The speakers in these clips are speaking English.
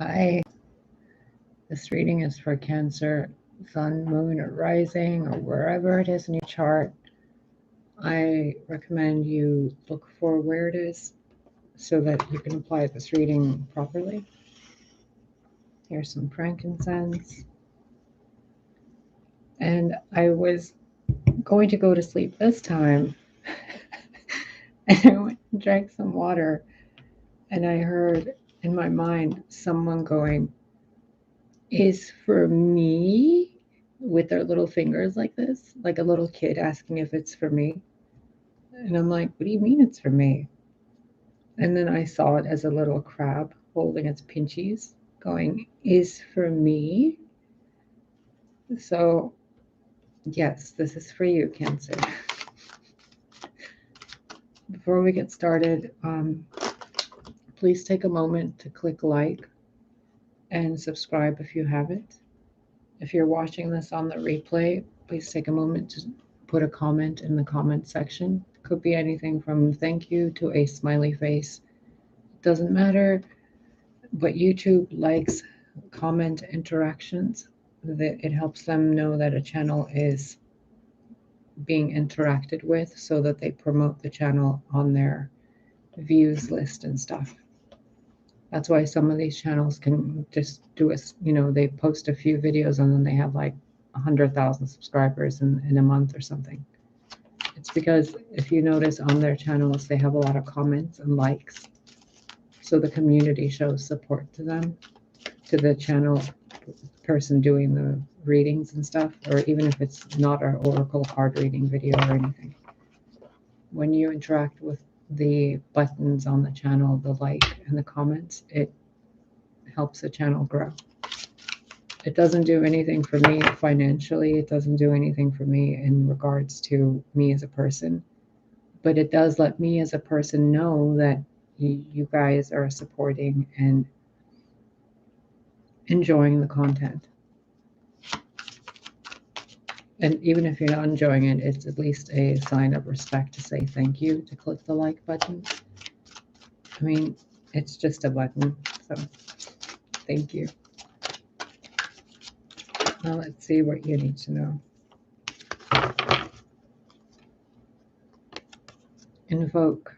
Hi, this reading is for Cancer, Sun, Moon, or Rising, or wherever it is in your chart. I recommend you look for where it is so that you can apply this reading properly. Here's some frankincense. And I was going to go to sleep this time, and I went and drank some water, and I heard in my mind someone going, "Is for me," with their little fingers like this, like a little kid asking if it's for me. And I'm like, "What do you mean it's for me?" And then I saw it as a little crab holding its pinchies going, "Is for me." So, yes, this is for you, Cancer. Before we get started, please take a moment to click like and subscribe if you haven't. If you're watching this on the replay, please take a moment to put a comment in the comment section. It could be anything from thank you to a smiley face. It doesn't matter, but YouTube likes comment interactions. That it helps them know that a channel is being interacted with so that they promote the channel on their views list and stuff. That's why some of these channels can just do they post a few videos and then they have like 100,000 subscribers in a month or something. It's because if you notice on their channels, they have a lot of comments and likes. So the community shows support to them, to the channel person doing the readings and stuff, or even if it's not an oracle card reading video or anything. When you interact with the buttons on the channel, the like and the comments, it helps the channel grow. It doesn't do anything for me financially. It doesn't do anything for me in regards to me as a person, but it does let me as a person know that you guys are supporting and enjoying the content. And even if you're not enjoying it, it's at least a sign of respect to say thank you, to click the like button. I mean, it's just a button, so thank you. Now let's see what you need to know. Invoke.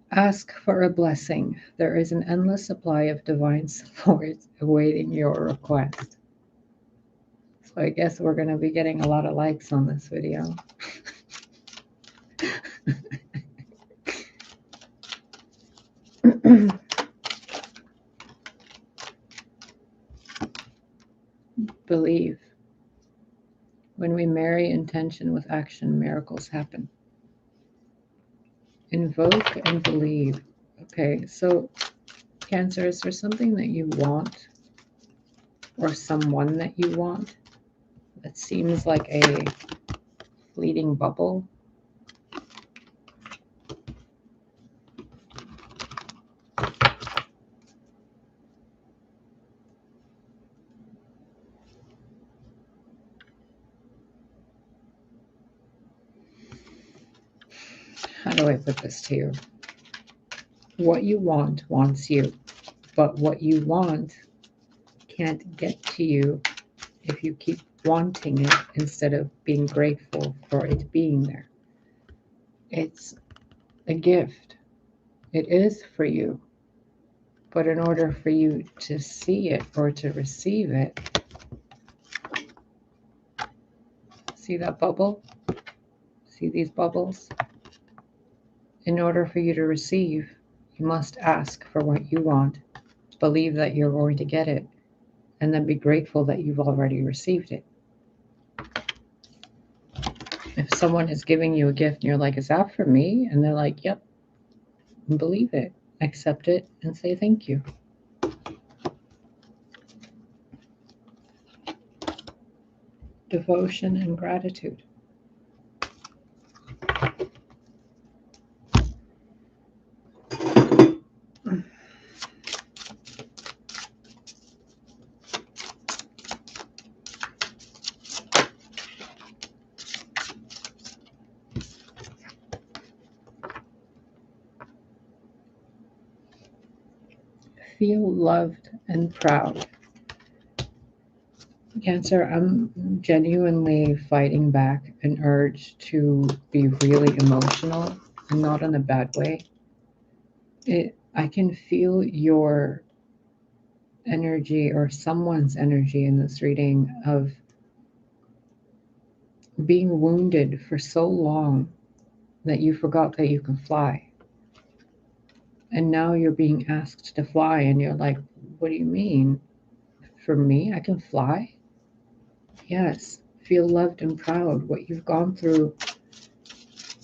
Ask for a blessing. There is an endless supply of divine support awaiting your request. So I guess we're going to be getting a lot of likes on this video. Believe. When we marry intention with action, miracles happen. Invoke and believe. Okay, so Cancer, is there something that you want or someone that you want that seems like a fleeting bubble? How do I put this to you? What you want wants you, but what you want can't get to you if you keep wanting it instead of being grateful for it being there. It's a gift. It is for you. But in order for you to see it or to receive it, see that bubble? See these bubbles? In order for you to receive, you must ask for what you want, believe that you're going to get it, and then be grateful that you've already received it. If someone is giving you a gift and you're like, "Is that for me?" And they're like, "Yep," believe it, accept it, and say thank you. Devotion and gratitude. Feel loved and proud. Cancer, I'm genuinely fighting back an urge to be really emotional and not in a bad way. I can feel your energy or someone's energy in this reading of being wounded for so long that you forgot that you can fly. And now you're being asked to fly, and you're like, what do you mean? For me, I can fly? Yes. Feel loved and proud. What you've gone through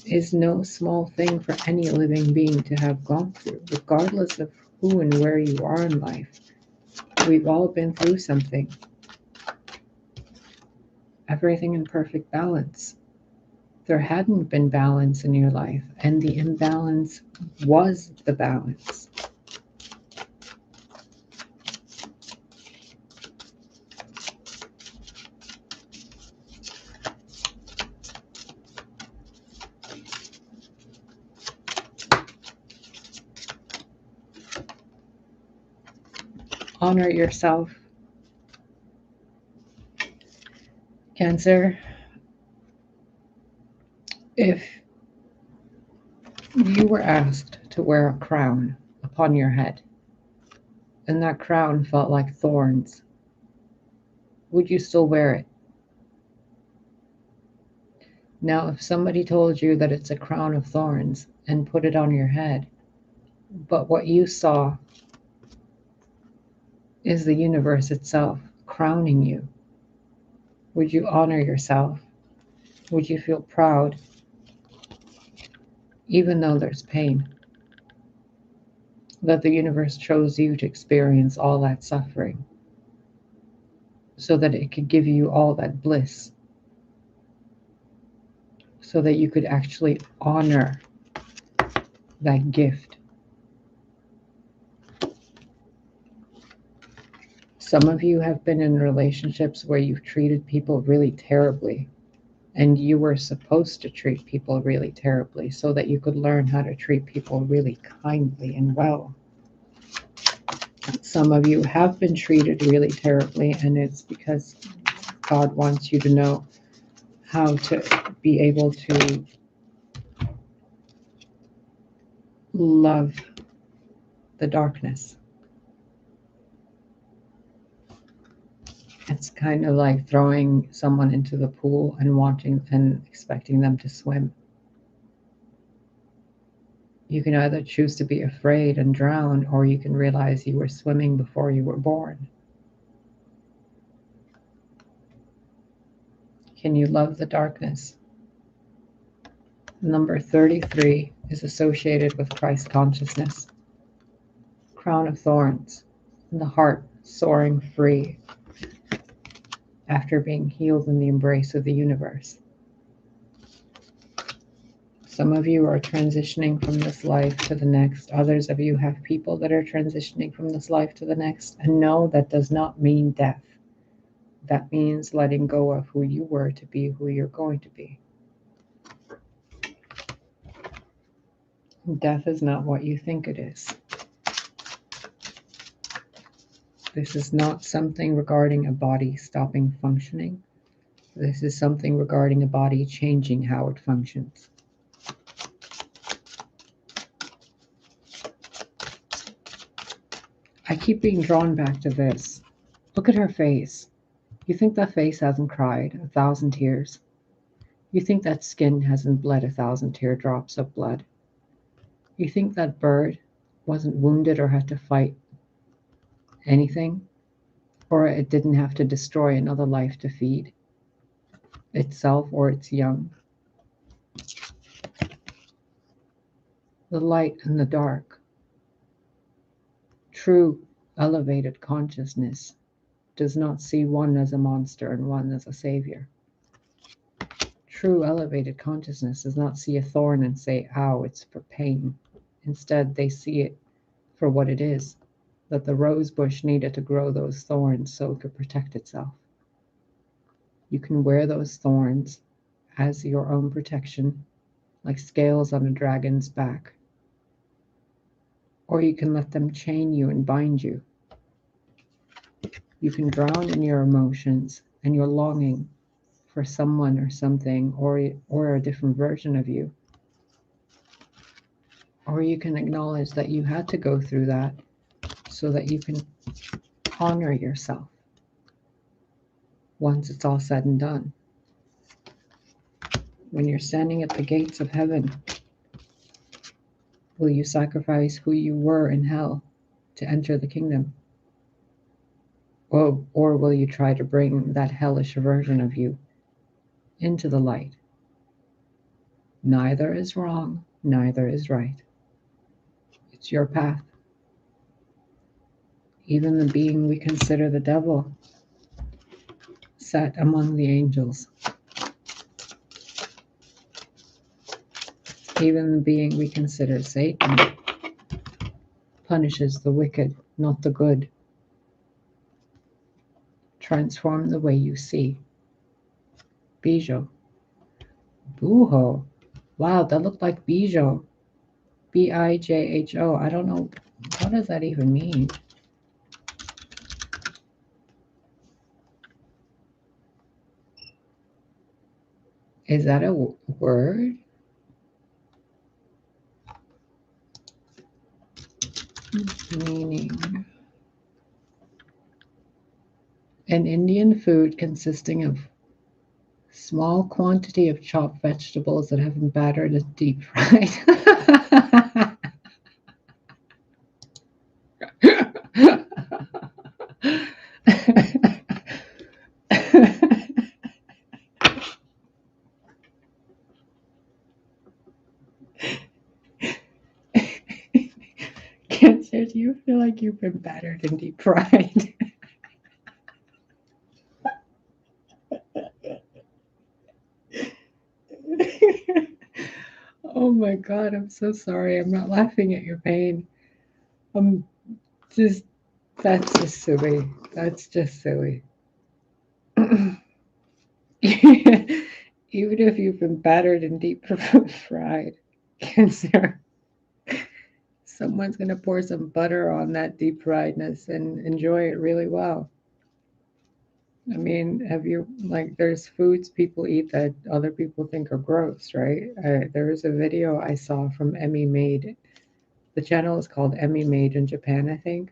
is no small thing for any living being to have gone through, regardless of who and where you are in life. We've all been through something. Everything in perfect balance. There hadn't been balance in your life, and the imbalance was the balance. Honor yourself. Cancer, if you were asked to wear a crown upon your head, and that crown felt like thorns, would you still wear it? Now, if somebody told you that it's a crown of thorns and put it on your head, but what you saw is the universe itself crowning you, would you honor yourself? Would you feel proud, even though there's pain, that the universe chose you to experience all that suffering so that it could give you all that bliss, so that you could actually honor that gift? Some of you have been in relationships where you've treated people really terribly, and you were supposed to treat people really terribly so that you could learn how to treat people really kindly and well. Some of you have been treated really terribly, and it's because God wants you to know how to be able to love the darkness. It's kind of like throwing someone into the pool and wanting and expecting them to swim. You can either choose to be afraid and drown, or you can realize you were swimming before you were born. Can you love the darkness? Number 33 is associated with Christ consciousness. Crown of thorns, and the heart soaring free after being healed in the embrace of the universe. Some of you are transitioning from this life to the next. Others of you have people that are transitioning from this life to the next. And no, that does not mean death. That means letting go of who you were to be who you're going to be. Death is not what you think it is. This is not something regarding a body stopping functioning. This is something regarding a body changing how it functions. I keep being drawn back to this. Look at her face. You think that face hasn't cried 1,000 tears? You think that skin hasn't bled 1,000 teardrops of blood? You think that bird wasn't wounded or had to fight anything? Or it didn't have to destroy another life to feed itself or its young? The light and the dark. True elevated consciousness does not see one as a monster and one as a savior. True elevated consciousness does not see a thorn and say, ow, it's for pain. Instead, they see it for what it is, that the rose bush needed to grow those thorns so it could protect itself. You can wear those thorns as your own protection, like scales on a dragon's back. or you can let them chain you and bind you. You can drown in your emotions and your longing for someone or something, or a different version of you. Or you can acknowledge that you had to go through that so that you can honor yourself once it's all said and done. When you're standing at the gates of heaven, will you sacrifice who you were in hell to enter the kingdom? Or will you try to bring that hellish version of you into the light? Neither is wrong, neither is right. It's your path. Even the being we consider the devil sat among the angels. Even the being we consider Satan punishes the wicked, not the good. Transform the way you see. Bijou. Buho. Wow, that looked like Bijou. Bijho. I don't know. What does that even mean? Is that a word? Meaning. An Indian food consisting of small quantity of chopped vegetables that have been battered and deep fried. Cancer, do you feel like you've been battered and deep fried? Oh my God, I'm so sorry. I'm not laughing at your pain. I'm just, that's just silly. That's just silly. Even if you've been battered and deep fried, Cancer, someone's going to pour some butter on that deep friedness and enjoy it really well. I mean, have you, like, there's foods people eat that other people think are gross, right? There was a video I saw from meeee. The channel is called meeee in Japan, I think.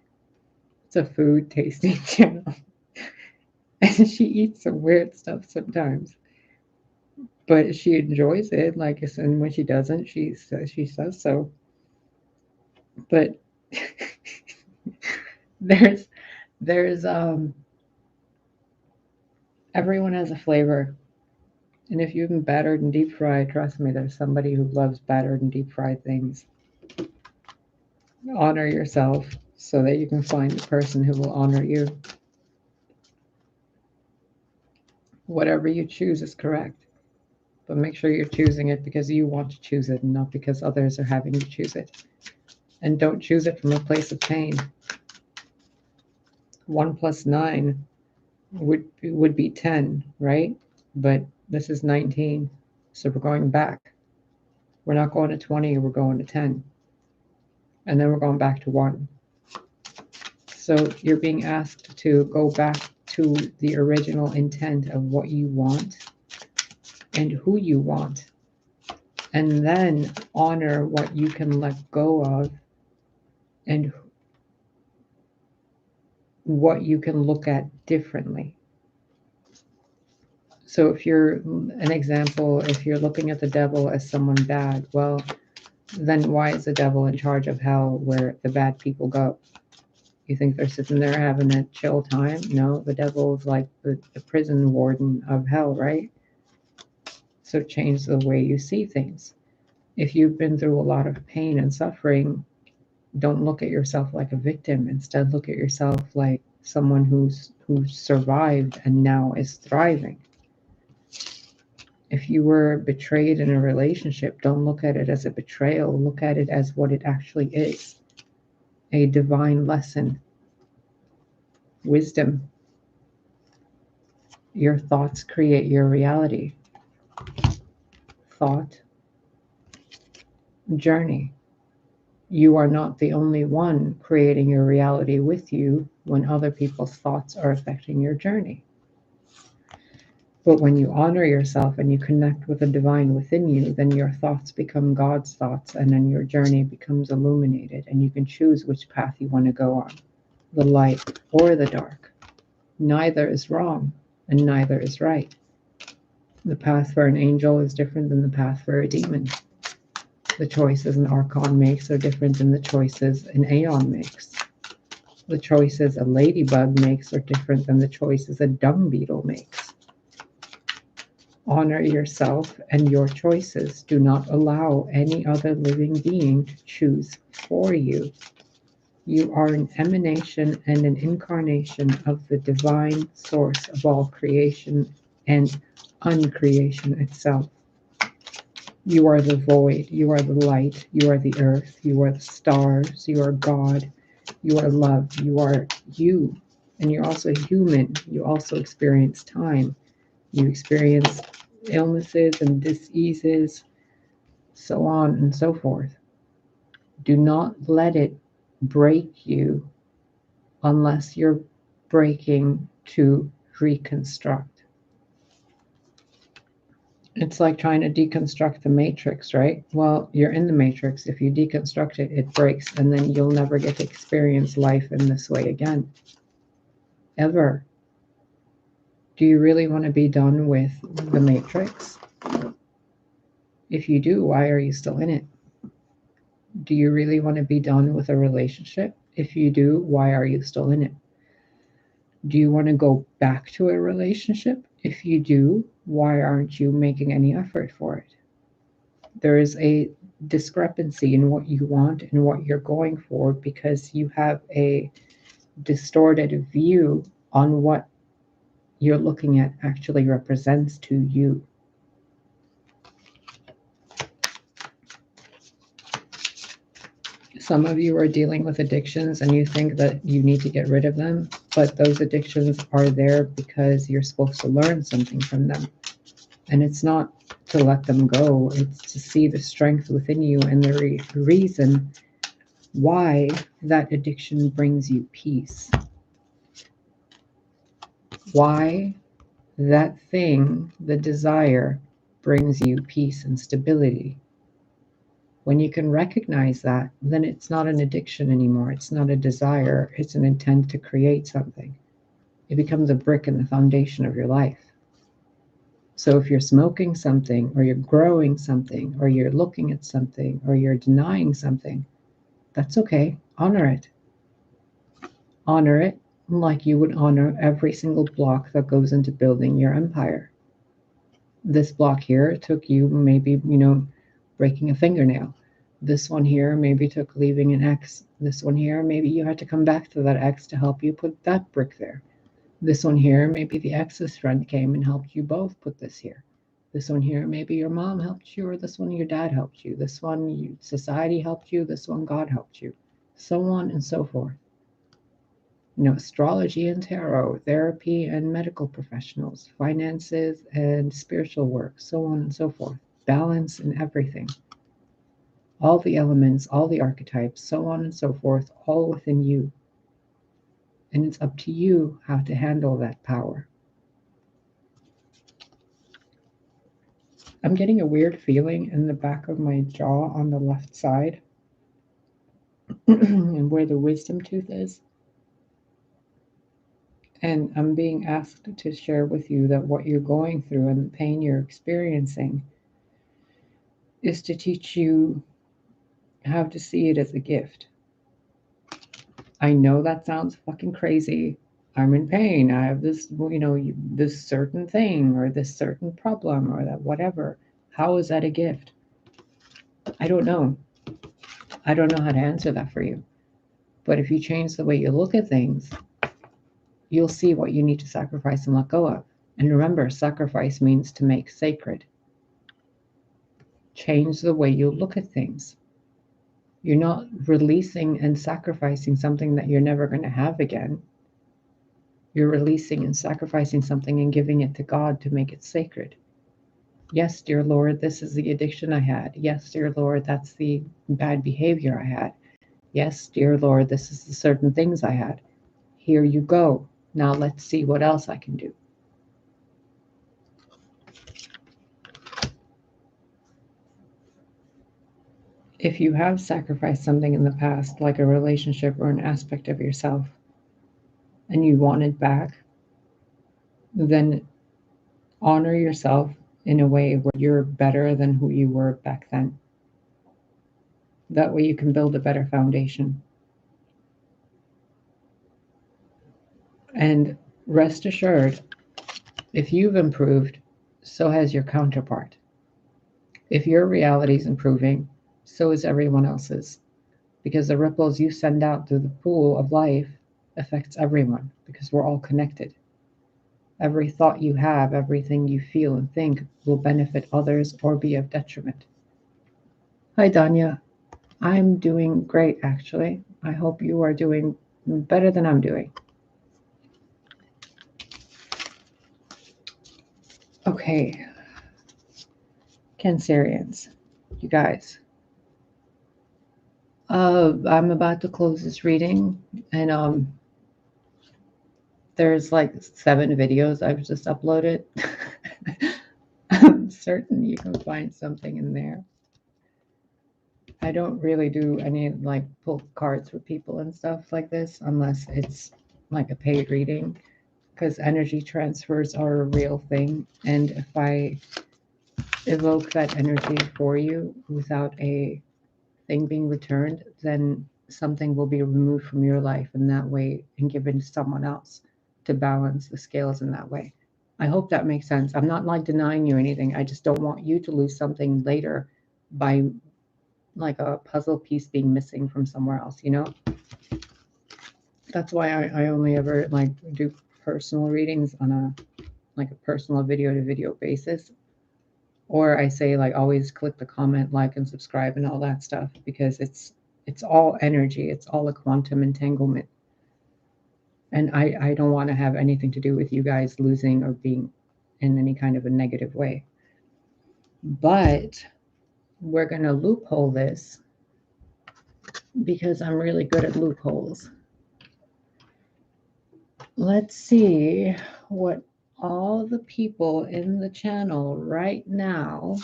It's a food tasting channel. And she eats some weird stuff sometimes. But she enjoys it, like, and when she doesn't, she says so. But there's everyone has a flavor. And if you've been battered and deep fried, trust me, there's somebody who loves battered and deep fried things. Honor yourself so that you can find the person who will honor you. Whatever you choose is correct. But make sure you're choosing it because you want to choose it and not because others are having you choose it. And don't choose it from a place of pain. 1 plus 9 would be 10, right? But this is 19. So we're going back. We're not going to 20, we're going to 10. And then we're going back to 1. So you're being asked to go back to the original intent of what you want and who you want. And then honor what you can let go of and what you can look at differently. So if you're an example, if you're looking at the devil as someone bad, well, then why is the devil in charge of hell where the bad people go? You think they're sitting there having a chill time? No, the devil's like the prison warden of hell, right? So change the way you see things. If you've been through a lot of pain and suffering, don't look at yourself like a victim. Instead, look at yourself like someone who's survived and now is thriving. If you were betrayed in a relationship, don't look at it as a betrayal. Look at it as what it actually is. A divine lesson. Wisdom. Your thoughts create your reality. Thought. Journey. You are not the only one creating your reality with you when other people's thoughts are affecting your journey. But when you honor yourself and you connect with the divine within you, then your thoughts become God's thoughts, and then your journey becomes illuminated, and you can choose which path you want to go on, the light or the dark. Neither is wrong, and neither is right. The path for an angel is different than the path for a demon. The choices an archon makes are different than the choices an aeon makes. The choices a ladybug makes are different than the choices a dung beetle makes. Honor yourself and your choices. Do not allow any other living being to choose for you. You are an emanation and an incarnation of the divine source of all creation and uncreation itself. You are the void, you are the light, you are the earth, you are the stars, you are God, you are love, you are you. And you're also human. You also experience time. You experience illnesses and diseases, so on and so forth. Do not let it break you unless you're breaking to reconstruct. It's like trying to deconstruct the matrix, right? Well, you're in the matrix. If you deconstruct it, it breaks, and then you'll never get to experience life in this way again. Ever. Do you really want to be done with the matrix? If you do, why are you still in it? Do you really want to be done with a relationship? If you do, why are you still in it? Do you want to go back to a relationship? If you do, why aren't you making any effort for it? There is a discrepancy in what you want and what you're going for because you have a distorted view on what you're looking at actually represents to you. Some of you are dealing with addictions and you think that you need to get rid of them, but those addictions are there because you're supposed to learn something from them. And it's not to let them go, it's to see the strength within you and the reason why that addiction brings you peace. Why that thing, the desire, brings you peace and stability. When you can recognize that, then it's not an addiction anymore. It's not a desire. It's an intent to create something. It becomes a brick in the foundation of your life. So if you're smoking something, or you're growing something, or you're looking at something, or you're denying something, that's okay. Honor it. Honor it like you would honor every single block that goes into building your empire. This block here took you maybe, breaking a fingernail. This one here maybe took leaving an X. This one here, maybe you had to come back to that X to help you put that brick there. This one here, maybe the X's friend came and helped you both put this here. This one here, maybe your mom helped you, or this one your dad helped you. This one society helped you. This one God helped you. So on and so forth. Astrology and tarot, therapy and medical professionals, finances and spiritual work, so on and so forth. Balance in everything. All the elements, all the archetypes, so on and so forth, all within you. And it's up to you how to handle that power. I'm getting a weird feeling in the back of my jaw on the left side and where the wisdom tooth is. And I'm being asked to share with you that what you're going through and the pain you're experiencing is to teach you how to see it as a gift. I know that sounds fucking crazy. I'm in pain. I have this, this certain thing or this certain problem or that whatever. How is that a gift? I don't know. I don't know how to answer that for you. But if you change the way you look at things, you'll see what you need to sacrifice and let go of. And remember, sacrifice means to make sacred. Change the way you look at things. You're not releasing and sacrificing something that you're never going to have again. You're releasing and sacrificing something and giving it to God to make it sacred. Yes, dear Lord, this is the addiction I had. Yes, dear Lord, that's the bad behavior I had. Yes, dear Lord, this is the certain things I had. Here you go. Now let's see what else I can do. If you have sacrificed something in the past, like a relationship or an aspect of yourself, and you want it back, then honor yourself in a way where you're better than who you were back then. That way you can build a better foundation. And rest assured, if you've improved, so has your counterpart. If your reality is improving, so is everyone else's. Because the ripples you send out through the pool of life affects everyone, because we're all connected. Every thought you have, everything you feel and think will benefit others or be of detriment. Hi, Danya. I'm doing great, actually. I hope you are doing better than I'm doing. Okay, Cancerians, you guys. I'm about to close this reading, and there's like 7 videos I've just uploaded. I'm certain you can find something in there. I don't really do any like pull cards for people and stuff like this unless it's like a paid reading, because energy transfers are a real thing. And if I evoke that energy for you without a thing being returned, then something will be removed from your life in that way and given to someone else to balance the scales in that way. I hope that makes sense. I'm not like denying you anything. I just don't want you to lose something later by like a puzzle piece being missing from somewhere else, you know? That's why I only ever like do personal readings on a like a personal video to video basis. Or I say like always click the comment, like and subscribe and all that stuff, because it's all energy, it's all a quantum entanglement. And I don't want to have anything to do with you guys losing or being in any kind of a negative way. But we're gonna loophole this because I'm really good at loopholes. Let's see what all the people in the channel right now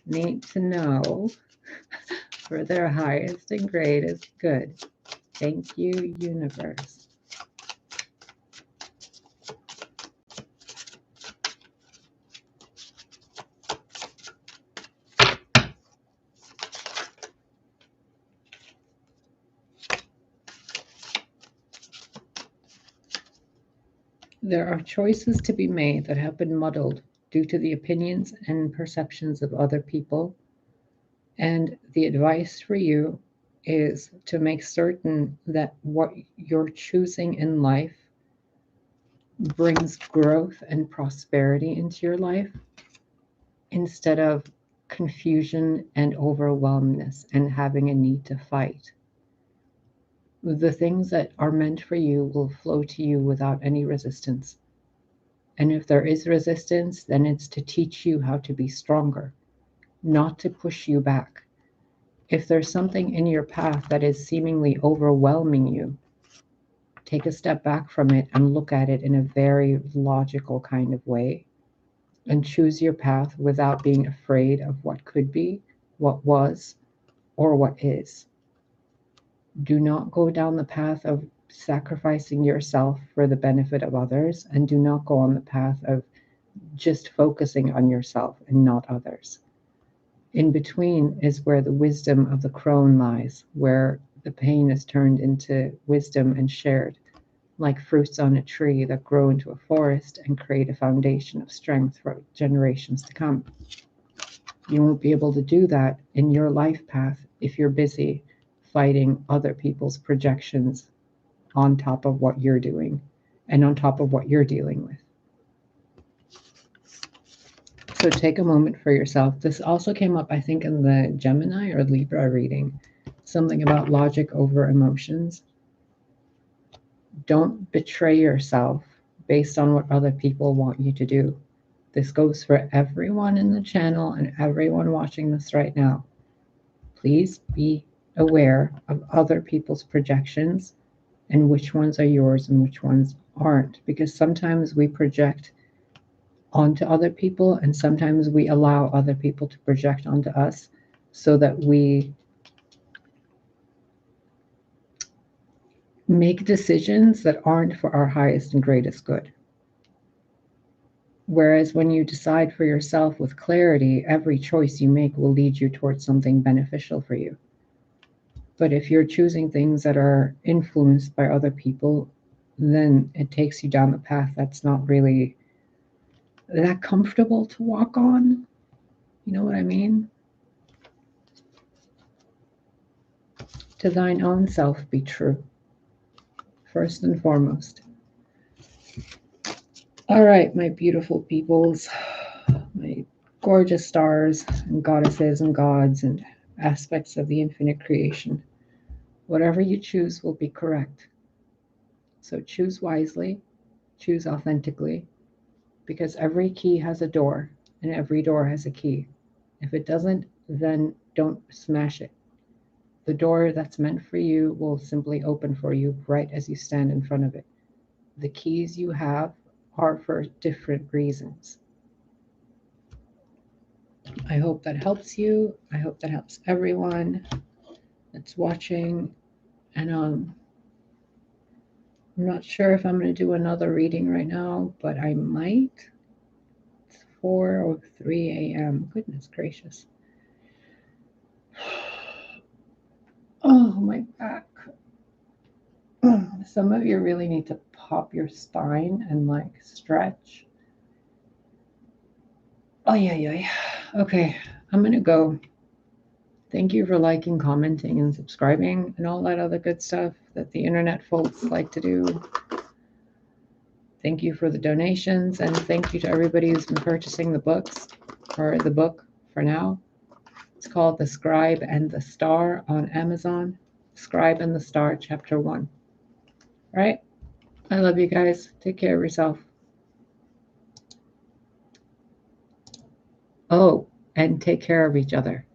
need to know for their highest and greatest good. Thank you, universe. There are choices to be made that have been muddled due to the opinions and perceptions of other people. And the advice for you is to make certain that what you're choosing in life brings growth and prosperity into your life instead of confusion and overwhelmness and having a need to fight. The things that are meant for you will flow to you without any resistance. And if there is resistance, then it's to teach you how to be stronger, not to push you back. If there's something in your path that is seemingly overwhelming you, take a step back from it and look at it in a very logical kind of way and choose your path without being afraid of what could be, what was, or what is. Do not go down the path of sacrificing yourself for the benefit of others, and do not go on the path of just focusing on yourself and not others. In between is where the wisdom of the crone lies, where the pain is turned into wisdom and shared, like fruits on a tree that grow into a forest and create a foundation of strength for generations to come. You won't be able to do that in your life path if you're busy fighting other people's projections on top of what you're doing and on top of what you're dealing with. So take a moment for yourself. This also came up, I think, in the Gemini or Libra reading, something about logic over emotions. Don't betray yourself based on what other people want you to do. This goes for everyone in the channel and everyone watching this right now. Please be aware of other people's projections and which ones are yours and which ones aren't. Because sometimes we project onto other people and sometimes we allow other people to project onto us so that we make decisions that aren't for our highest and greatest good. Whereas when you decide for yourself with clarity, every choice you make will lead you towards something beneficial for you. But if you're choosing things that are influenced by other people, then it takes you down the path that's not really that comfortable to walk on. You know what I mean? To thine own self be true, first and foremost. All right, my beautiful peoples, my gorgeous stars and goddesses and gods and aspects of the infinite creation. Whatever you choose will be correct. So choose wisely, choose authentically, because every key has a door and every door has a key. If it doesn't, then don't smash it. The door that's meant for you will simply open for you right as you stand in front of it. The keys you have are for different reasons. I hope that helps you. I hope that helps everyone that's watching. And I'm not sure if I'm going to do another reading right now, but I might. It's 4 or 3 a.m. Goodness gracious. Oh, my back. Some of you really need to pop your spine and like stretch. Oh, yeah. Okay, I'm going to go. Thank you for liking, commenting, and subscribing and all that other good stuff that the internet folks like to do. Thank you for the donations, and thank you to everybody who's been purchasing the books, or the book for now. It's called The Scribe and the Star on Amazon. Scribe and the Star, Chapter 1. All right? I love you guys. Take care of yourself. Oh, and take care of each other.